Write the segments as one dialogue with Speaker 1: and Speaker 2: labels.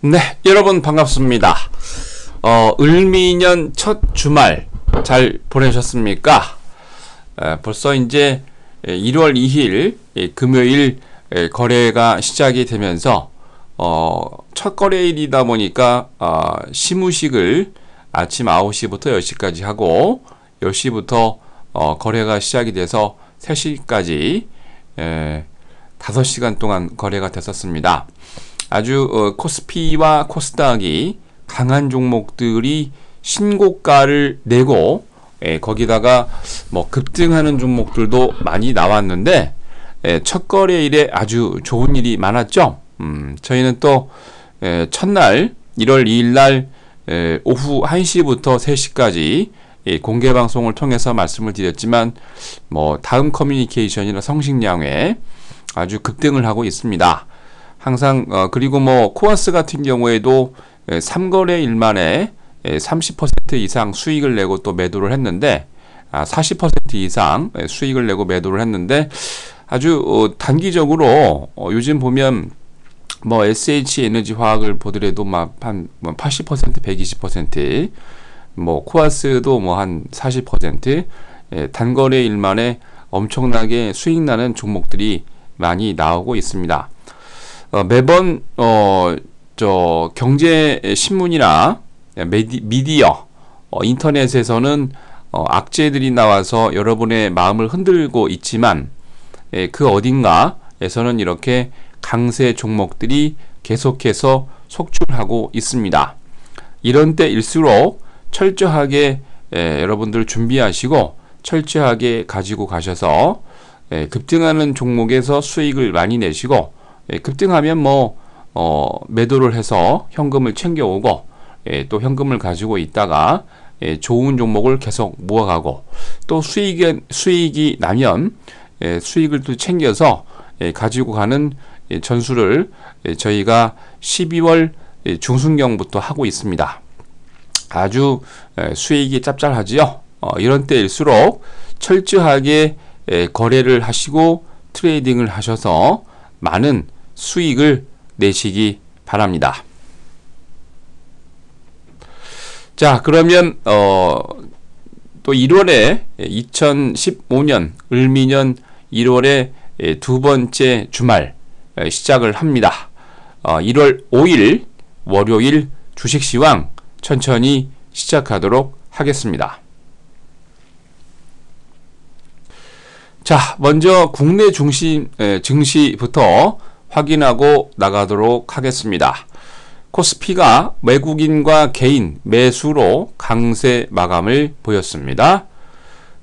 Speaker 1: 네, 여러분 반갑습니다. 을미년 첫 주말 잘 보내셨습니까? 벌써 이제 1월 2일 금요일 거래가 시작이 되면서 첫 거래일이다 보니까 시무식을 아침 9시부터 10시까지 하고 10시부터 거래가 시작이 돼서 3시까지 5시간 동안 거래가 됐었습니다. 아주 코스피와 코스닥이 강한 종목들이 신고가를 내고 거기다가 뭐 급등하는 종목들도 많이 나왔는데 첫 거래일에 아주 좋은 일이 많았죠. 저희는 또 첫날 1월 2일 날 오후 1시부터 3시까지 공개 방송을 통해서 말씀을 드렸지만 뭐 다음 커뮤니케이션이나 성식량에 아주 급등을 하고 있습니다. 항상 그리고 뭐 코아스 같은 경우에도 3거래일 만에 30% 이상 수익을 내고 또 매도를 했는데 40% 이상 수익을 내고 매도를 했는데 아주 단기적으로 요즘 보면 뭐 SH에너지화학을 보더라도 막 한 80% 120% 뭐 코아스도 뭐 한 40% 단거래일 만에 엄청나게 수익 나는 종목들이 많이 나오고 있습니다. 매번 저 경제 신문이나 미디어 인터넷에서는 악재들이 나와서 여러분의 마음을 흔들고 있지만 그 어딘가에서는 이렇게 강세 종목들이 계속해서 속출하고 있습니다. 이런 때일수록 철저하게 여러분들 준비하시고 철저하게 가지고 가셔서 급등하는 종목에서 수익을 많이 내시고 급등하면 뭐 매도를 해서 현금을 챙겨오고 또 현금을 가지고 있다가 좋은 종목을 계속 모아가고 또 수익이 나면 수익을 또 챙겨서 가지고 가는 전술을 저희가 12월 중순경부터 하고 있습니다. 아주 수익이 짭짤하지요. 이런 때일수록 철저하게 거래를 하시고 트레이딩을 하셔서 많은 수익을 내시기 바랍니다. 자, 그러면 또 1월에 2015년 을미년 1월에 두 번째 주말 시작을 합니다. 1월 5일 월요일 주식시황 천천히 시작하도록 하겠습니다. 자, 먼저 국내 증시부터 확인하고 나가도록 하겠습니다. 코스피가 외국인과 개인 매수로 강세 마감을 보였습니다.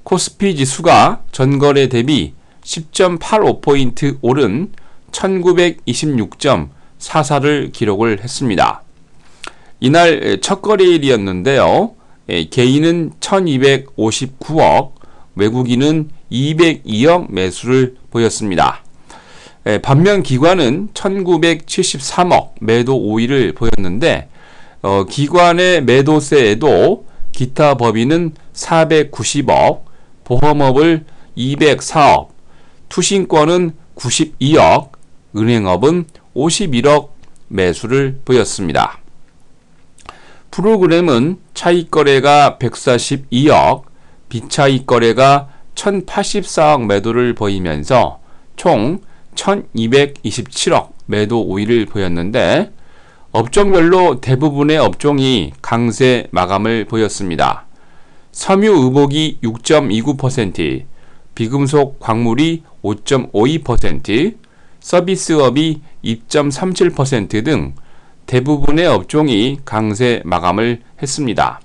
Speaker 1: 코스피 지수가 전거래 대비 10.85포인트 오른 1926.44를 기록을 했습니다. 이날 첫 거래일이었는데요. 개인은 1259억, 외국인은 202억 매수를 보였습니다. 반면 기관은 1973억 매도 5위를 보였는데 기관의 매도세에도 기타 법인은 490억, 보험업을 204억, 투신권은 92억, 은행업은 51억 매수를 보였습니다. 프로그램은 차익거래가 142억, 비차익 거래가 1084억 매도를 보이면서 총 1227억 매도 5위를 보였는데 업종별로 대부분의 업종이 강세 마감을 보였습니다. 섬유의복이 6.29%, 비금속 광물이 5.52%, 서비스업이 2.37% 등 대부분의 업종이 강세 마감을 했습니다.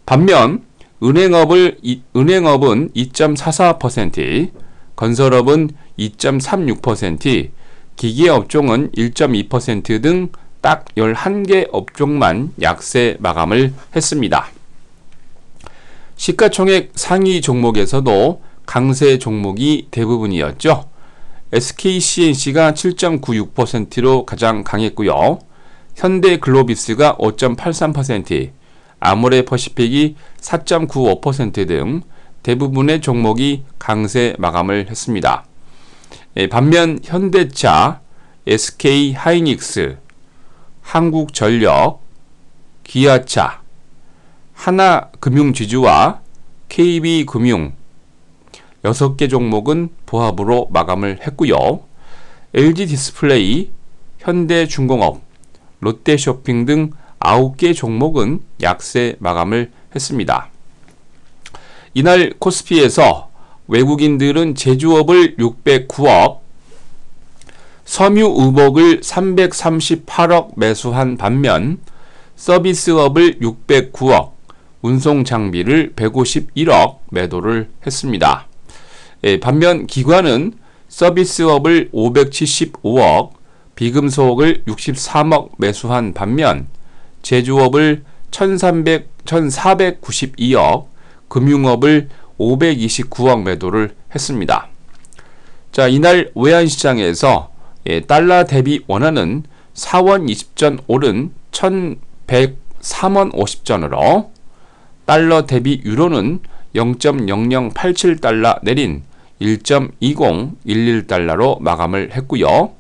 Speaker 1: 반면 은행업은 2.44%, 건설업은 2.36%, 기계업종은 1.2% 등 딱 11개 업종만 약세 마감을 했습니다. 시가총액 상위 종목에서도 강세 종목이 대부분이었죠. SKCNC가 7.96%로 가장 강했고요. 현대글로비스가 5.83%, 아모레퍼시픽이 4.95% 등 대부분의 종목이 강세 마감을 했습니다. 반면 현대차, SK하이닉스, 한국전력, 기아차, 하나금융지주와 KB금융 6개 종목은 보합으로 마감을 했고요. LG디스플레이, 현대중공업, 롯데쇼핑 등 9개 종목은 약세 마감을 했습니다. 이날 코스피에서 외국인들은 제조업을 609억, 섬유의복을 338억 매수한 반면 서비스업을 609억, 운송장비를 151억 매도를 했습니다. 반면 기관은 서비스업을 575억, 비금속을 63억 매수한 반면 제조업을 1492억, 금융업을 529억 매도를 했습니다. 자, 이날 외환시장에서 달러 대비 원화는 4원 20전 오른 1103원 50전으로, 달러 대비 유로는 0.0087달러 내린 1.2011달러로 마감을 했고요.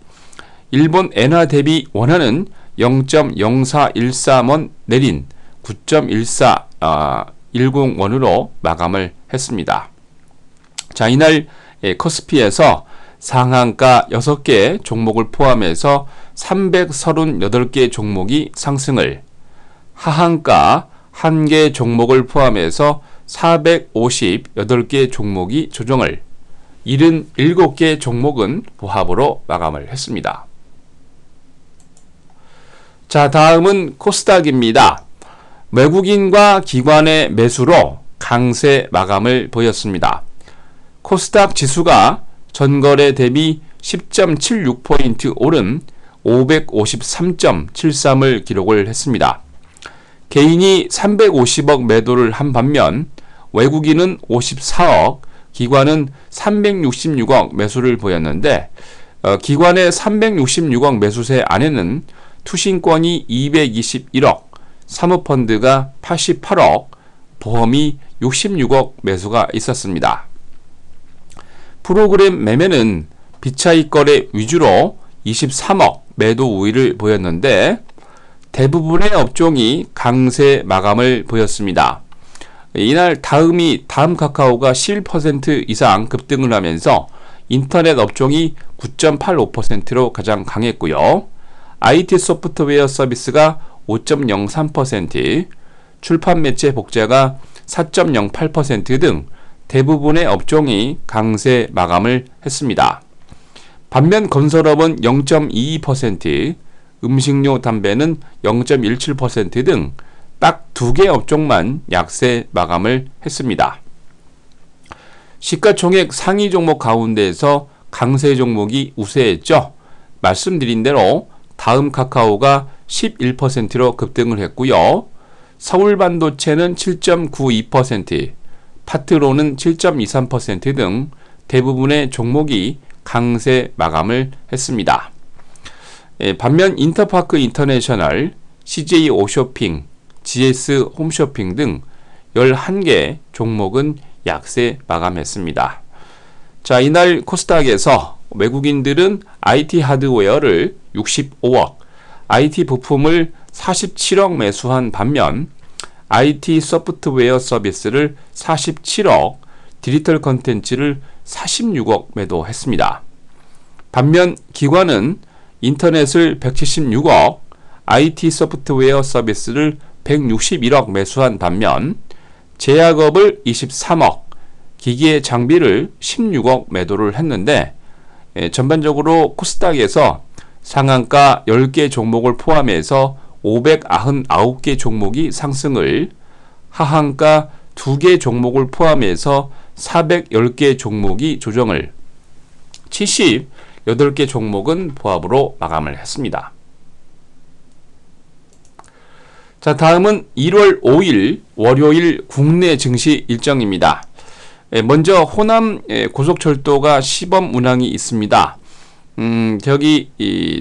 Speaker 1: 일본 엔화 대비 원화는 0.0413원 내린 9.1410원으로 마감을 했습니다. 자, 이날 코스피에서 상한가 6개 종목을 포함해서 338개 종목이 상승을, 하한가 1개 종목을 포함해서 458개 종목이 조정을, 77개 종목은 보합으로 마감을 했습니다. 자, 다음은 코스닥입니다. 외국인과 기관의 매수로 강세 마감을 보였습니다. 코스닥 지수가 전거래 대비 10.76포인트 오른 553.73을 기록을 했습니다. 개인이 350억 매도를 한 반면 외국인은 54억, 기관은 366억 매수를 보였는데, 기관의 366억 매수세 안에는 투신권이 221억, 사모펀드가 88억, 보험이 66억 매수가 있었습니다. 프로그램 매매는 비차익 거래 위주로 23억 매도 우위를 보였는데 대부분의 업종이 강세 마감을 보였습니다. 이날 다음카카오가 11% 이상 급등을 하면서 인터넷 업종이 9.85%로 가장 강했고요. IT 소프트웨어 서비스가 5.03%, 출판 매체 복제가 4.08% 등 대부분의 업종이 강세 마감을 했습니다. 반면 건설업은 0.22%, 음식료 담배는 0.17% 등 딱 2개 업종만 약세 마감을 했습니다. 시가총액 상위 종목 가운데에서 강세 종목이 우세했죠. 말씀드린 대로 다음카카오가 11%로 급등을 했고요. 서울반도체는 7.92%, 파트론은 7.23% 등 대부분의 종목이 강세 마감을 했습니다. 반면 인터파크 인터내셔널, CJ 오쇼핑, GS 홈쇼핑 등 11개 종목은 약세 마감했습니다. 자, 이날 코스닥에서 외국인들은 IT 하드웨어를 65억, IT 부품을 47억 매수한 반면 IT 소프트웨어 서비스를 47억, 디지털 컨텐츠를 46억 매도했습니다. 반면 기관은 인터넷을 176억, IT 소프트웨어 서비스를 161억 매수한 반면 제약업을 23억, 기계 장비를 16억 매도를 했는데, 전반적으로 코스닥에서 상한가 10개 종목을 포함해서 599개 종목이 상승을, 하한가 2개 종목을 포함해서 410개 종목이 조정을, 78개 종목은 보합으로 마감을 했습니다. 자, 다음은 1월 5일 월요일 국내 증시 일정입니다. 먼저 호남 고속철도가 시범 운항이 있습니다. 저기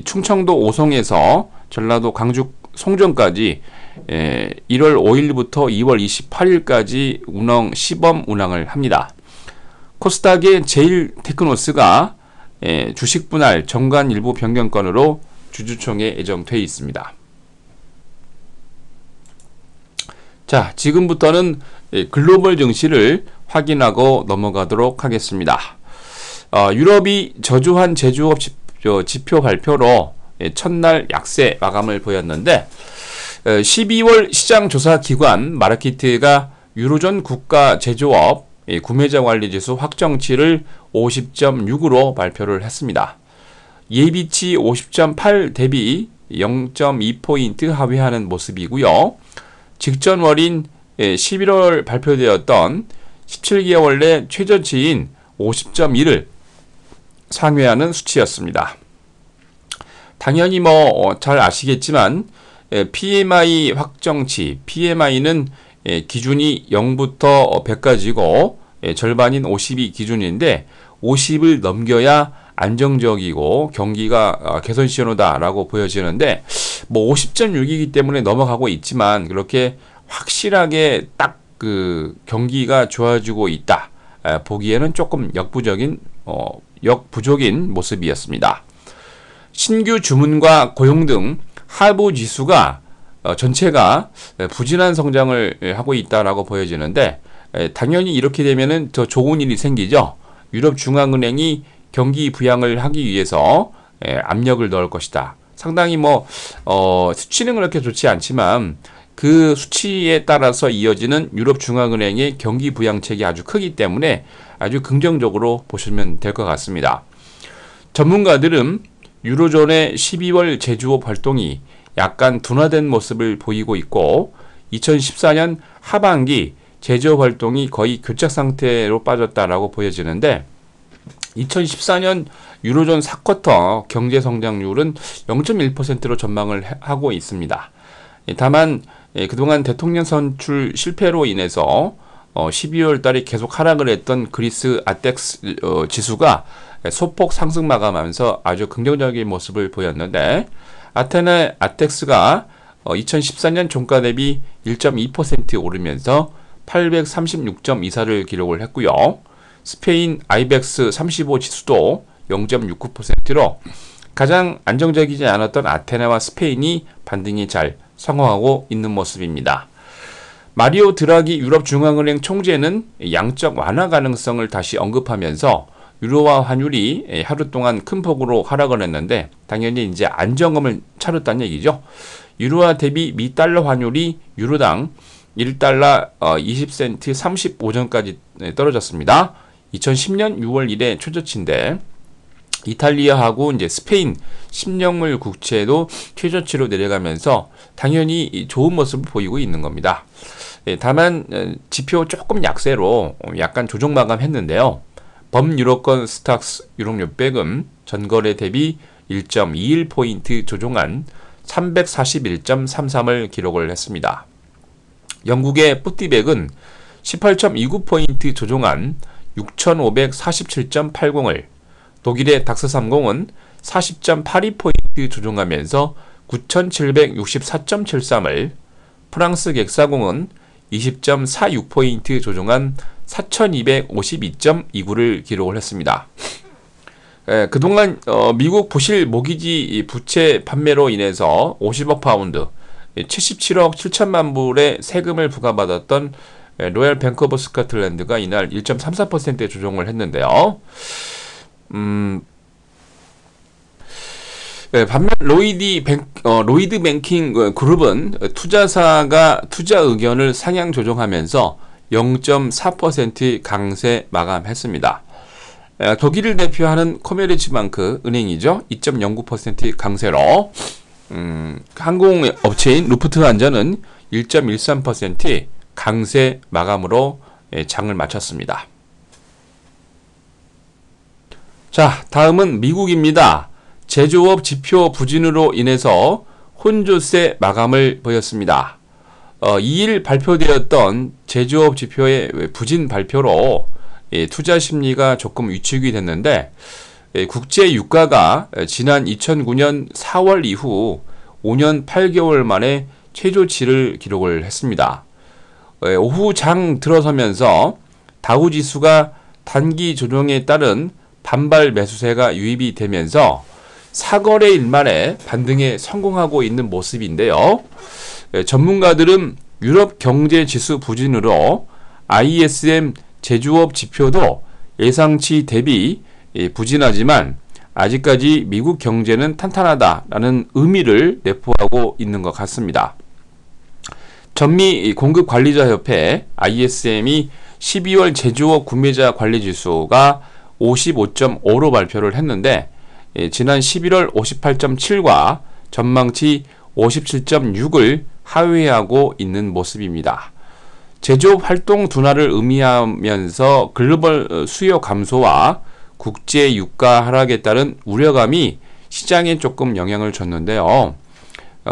Speaker 1: 충청도 오송에서 전라도 광주 송정까지 1월 5일부터 2월 28일까지 시범 운항을 합니다. 코스닥의 제일테크노스가 주식 분할 정관 일부 변경건으로 주주총회에 예정돼 있습니다. 자, 지금부터는 글로벌 증시를 확인하고 넘어가도록 하겠습니다. 유럽이 저조한 제조업 지표 발표로 첫날 약세 마감을 보였는데 12월 시장조사기관 마르키트가 유로존 국가 제조업 구매자 관리지수 확정치를 50.6으로 발표를 했습니다. 예비치 50.8 대비 0.2포인트 하회하는 모습이고요. 직전월인 11월 발표되었던 17개월 내 최저치인 50.1을 상회하는 수치였습니다. 당연히 잘 아시겠지만 PMI 확정치, PMI는 기준이 0부터 100까지고 절반인 50이 기준인데 50을 넘겨야 안정적이고 경기가 개선 신호다라고 보여지는데 50.6이기 때문에 넘어가고 있지만 그렇게 확실하게 딱 그 경기가 좋아지고 있다 보기에는 조금 역부족인 모습이었습니다. 신규 주문과 고용 등 하부 지수가 전체가 부진한 성장을 하고 있다라고 보여지는데 당연히 이렇게 되면은 더 좋은 일이 생기죠. 유럽 중앙은행이 경기 부양을 하기 위해서 압력을 넣을 것이다. 상당히 수치는 그렇게 좋지 않지만 그 수치에 따라서 이어지는 유럽 중앙은행의 경기 부양책이 아주 크기 때문에 아주 긍정적으로 보시면 될 것 같습니다. 전문가들은 유로존의 12월 제조업 활동이 약간 둔화된 모습을 보이고 있고 2014년 하반기 제조업 활동이 거의 교착 상태로 빠졌다라고 보여지는데 2014년 유로존 4쿼터 경제 성장률은 0.1%로 전망을 하고 있습니다. 다만 그동안 대통령 선출 실패로 인해서 12월 달에 계속 하락을 했던 그리스 아텍스 지수가 소폭 상승 마감하면서 아주 긍정적인 모습을 보였는데 아테네 아텍스가 2014년 종가 대비 1.2% 오르면서 836.24를 기록을 했고요. 스페인 아이벡스 35 지수도 0.69%로 가장 안정적이지 않았던 아테네와 스페인이 반등이 잘 성공하고 있는 모습입니다. 마리오 드라기 유럽 중앙은행 총재는 양적 완화 가능성을 다시 언급하면서 유로화 환율이 하루 동안 큰 폭으로 하락을 했는데 당연히 이제 안정감을 찾았다는 얘기죠. 유로화 대비 미 달러 환율이 유로당 1달러 20센트 35전까지 떨어졌습니다. 2010년 6월 1일 최저치인데 이탈리아하고 이제 스페인 10년물 국채도 최저치로 내려가면서 당연히 좋은 모습을 보이고 있는 겁니다. 다만 지표 조금 약세로 약간 조정 마감했는데요. 범유로권 스탁스 유럽 600은 전거래 대비 1.21포인트 조정한 341.33을 기록을 했습니다. 영국의 푸티백은 18.29포인트 조정한 6,547.80을, 독일의 닥스30은 40.82포인트 조정하면서 9,764.73을, 프랑스 객사공은 20.46포인트 조정한 4,252.29를 기록을 했습니다. 그동안 미국 부실 모기지 부채 판매로 인해서 50억 파운드, 77억 7천만 불의 세금을 부과받았던 로얄 뱅크 오브 스코틀랜드가 이날 1.34% 조정을 했는데요. 반면 로이드 뱅킹 그룹은 투자사가 투자 의견을 상향 조정하면서 0.4% 강세 마감했습니다. 독일을 대표하는 코메르츠방크 은행이죠. 2.09% 강세로 항공업체인 루프트한자는 1.13% 강세 마감으로 장을 마쳤습니다. 자, 다음은 미국입니다. 제조업 지표 부진으로 인해서 혼조세 마감을 보였습니다. 2일 발표되었던 제조업 지표의 부진 발표로 투자 심리가 조금 위축이 됐는데 국제 유가가 지난 2009년 4월 이후 5년 8개월 만에 최저치를 기록을 했습니다. 오후 장 들어서면서 다우지수가 단기 조정에 따른 반발 매수세가 유입이 되면서 사거래일 만에 반등에 성공하고 있는 모습인데요. 전문가들은 유럽 경제 지수 부진으로 ISM 제조업 지표도 예상치 대비 부진하지만 아직까지 미국 경제는 탄탄하다라는 의미를 내포하고 있는 것 같습니다. 전미 공급관리자협회 ISM이 12월 제조업 구매자 관리지수가 55.5로 발표를 했는데 지난 11월 58.7과 전망치 57.6을 하회하고 있는 모습입니다. 제조업 활동 둔화를 의미하면서 글로벌 수요 감소와 국제 유가 하락에 따른 우려감이 시장에 조금 영향을 줬는데요.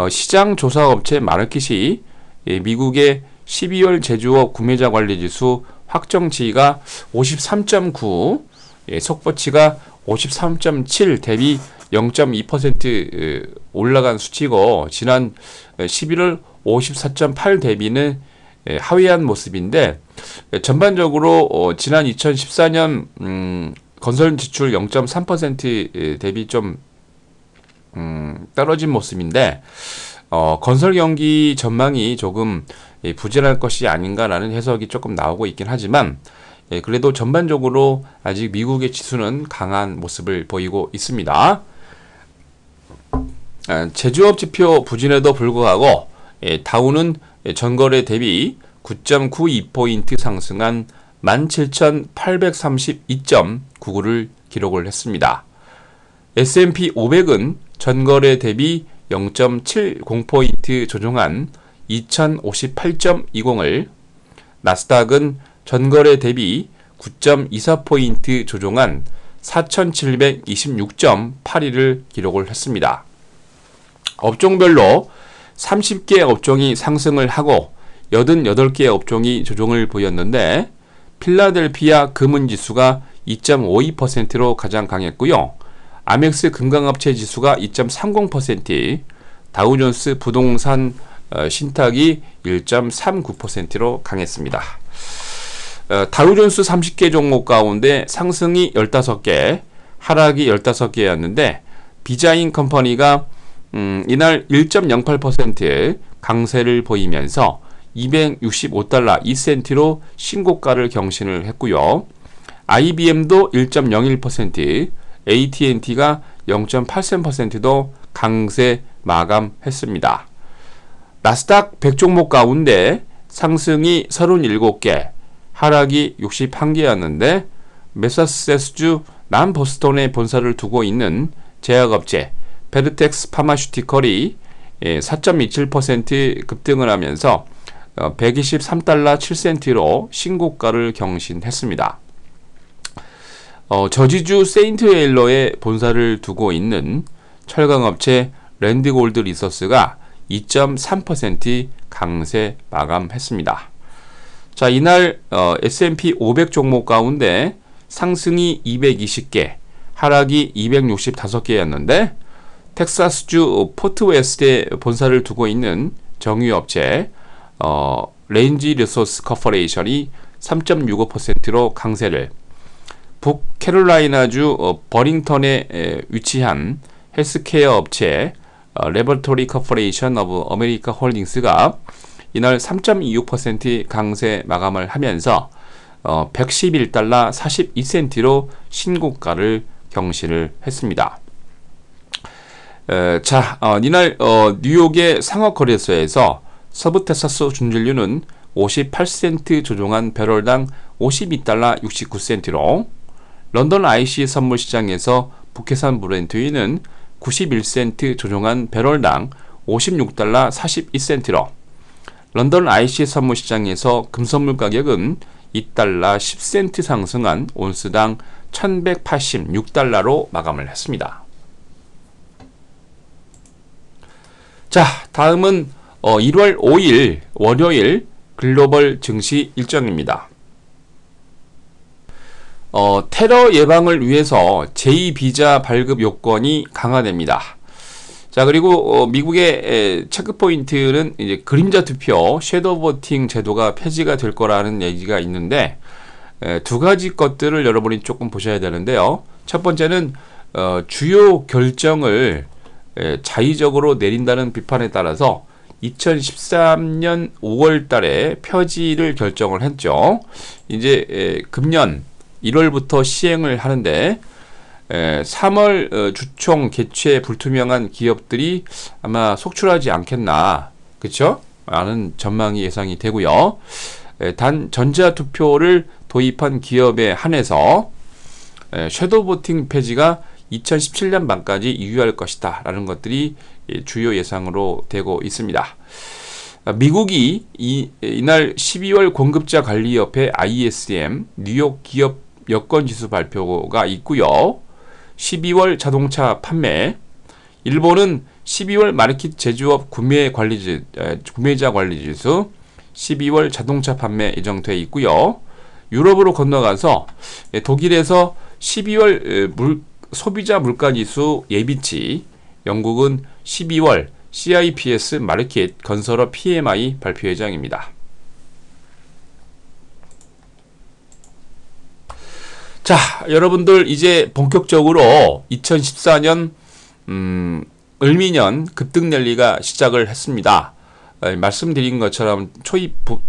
Speaker 1: 시장 조사 업체 마르킷이 미국의 12월 제조업 구매자 관리지수 확정치가 53.9, 속보치가 53.7 대비 0.2% 올라간 수치고 지난 11월 54.8 대비는 하회한 모습인데 전반적으로 지난 2014년 건설 지출 0.3% 대비 좀 떨어진 모습인데 건설 경기 전망이 조금 부진할 것이 아닌가라는 해석이 조금 나오고 있긴 하지만 그래도 전반적으로 아직 미국의 지수는 강한 모습을 보이고 있습니다. 제조업 지표 부진에도 불구하고 다우는 전거래 대비 9.92포인트 상승한 17,832.99를 기록을 했습니다. S&P 500은 전거래 대비 0.70포인트 조정한 2058.20을, 나스닥은 전거래 대비 9.24포인트 조정한 4726.82를 기록을 했습니다. 업종별로 30개 업종이 상승을 하고 88개 업종이 조정을 보였는데 필라델피아 금은지수가 2.52%로 가장 강했고요. 아멕스 금강업체 지수가 2.30%, 다우존스 부동산 신탁이 1.39%로 강했습니다. 다우존스 30개 종목 가운데 상승이 15개, 하락이 15개였는데 비자인 컴퍼니가 이날 1.08% 강세를 보이면서 265달러 2센트로 신고가를 경신을 했고요. IBM도 1.01%, AT&T가 0.83%도 강세 마감했습니다. 나스닥 100종목 가운데 상승이 37개, 하락이 61개였는데 매사추세츠주 남보스턴에 본사를 두고 있는 제약업체 베르텍스 파마슈티컬이 4.27% 급등을 하면서 123달러 7센트로 신고가를 경신했습니다. 저지주 세인트헬러에 본사를 두고 있는 철강업체 랜드골드 리소스가 2.3% 강세 마감했습니다. 자, 이날 S&P 500 종목 가운데 상승이 220개, 하락이 265개였는데 텍사스주 포트웨스트에 본사를 두고 있는 정유업체 레인지 리소스 커퍼레이션이 3.65%로 강세를, 북캐롤라이나주 버링턴에 위치한 헬스케어 업체 레버토리 커퍼레이션 오브 아메리카 홀딩스가 이날 3.26% 강세 마감을 하면서 111달러 42센트로 신고가를 경신을 했습니다. 이날 뉴욕의 상업거래소에서 서부 텍사스 준진유는 58센트 조정한 배럴당 52달러 69센트로, 런던 IC 선물시장에서 북해산 브렌트유는 91센트 조정한 배럴당 56달러 41센트로, 런던 IC 선물시장에서 금선물 가격은 2달러 10센트 상승한 온스당 1186달러로 마감을 했습니다. 자, 다음은 1월 5일 월요일 글로벌 증시 일정입니다. 테러 예방을 위해서 제2비자 발급 요건이 강화됩니다. 자, 그리고 미국의 체크포인트는 이제 그림자 투표, 섀도우 보팅 제도가 폐지가 될 거라는 얘기가 있는데 두 가지 것들을 여러분이 조금 보셔야 되는데요. 첫 번째는 주요 결정을 자의적으로 내린다는 비판에 따라서 2013년 5월 달에 펴지를 결정을 했죠. 이제 금년 1월부터 시행을 하는데 3월 주총 개최 불투명한 기업들이 아마 속출하지 않겠나, 그쵸? 라는 전망이 예상이 되고요. 단 전자투표를 도입한 기업에 한해서 섀도우 보팅 폐지가 2017년 말까지 유효할 것이다 라는 것들이 주요 예상으로 되고 있습니다. 미국이 이날 12월 공급자 관리협회 ISM 뉴욕 기업 여건지수 발표가 있고요. 12월 자동차 판매, 일본은 12월 마르킷 제조업 구매자 관리지수, 12월 자동차 판매 예정돼 있고요. 유럽으로 건너가서 독일에서 12월 소비자 물가지수 예비치, 영국은 12월 CIPS 마르킷 건설업 PMI 발표 예정입니다. 자, 여러분들 이제 본격적으로 2014년 을미년 급등 랠리가 시작을 했습니다. 말씀드린 것처럼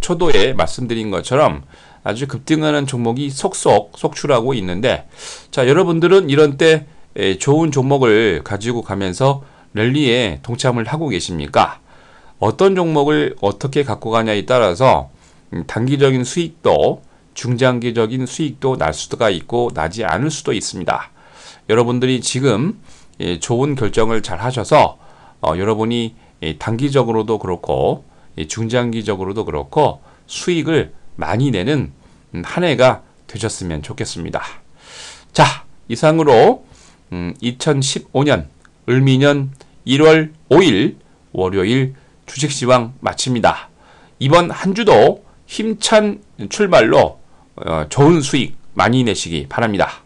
Speaker 1: 초도에 말씀드린 것처럼 아주 급등하는 종목이 속속 속출하고 있는데, 자, 여러분들은 이런 때 좋은 종목을 가지고 가면서 랠리에 동참을 하고 계십니까? 어떤 종목을 어떻게 갖고 가냐에 따라서 단기적인 수익도 중장기적인 수익도 날 수가 있고 나지 않을 수도 있습니다. 여러분들이 지금 좋은 결정을 잘 하셔서 여러분이 단기적으로도 그렇고 중장기적으로도 그렇고 수익을 많이 내는 한 해가 되셨으면 좋겠습니다. 자, 이상으로 2015년 을미년 1월 5일 월요일 주식시황 마칩니다. 이번 한 주도 힘찬 출발로 좋은 수익 많이 내시기 바랍니다.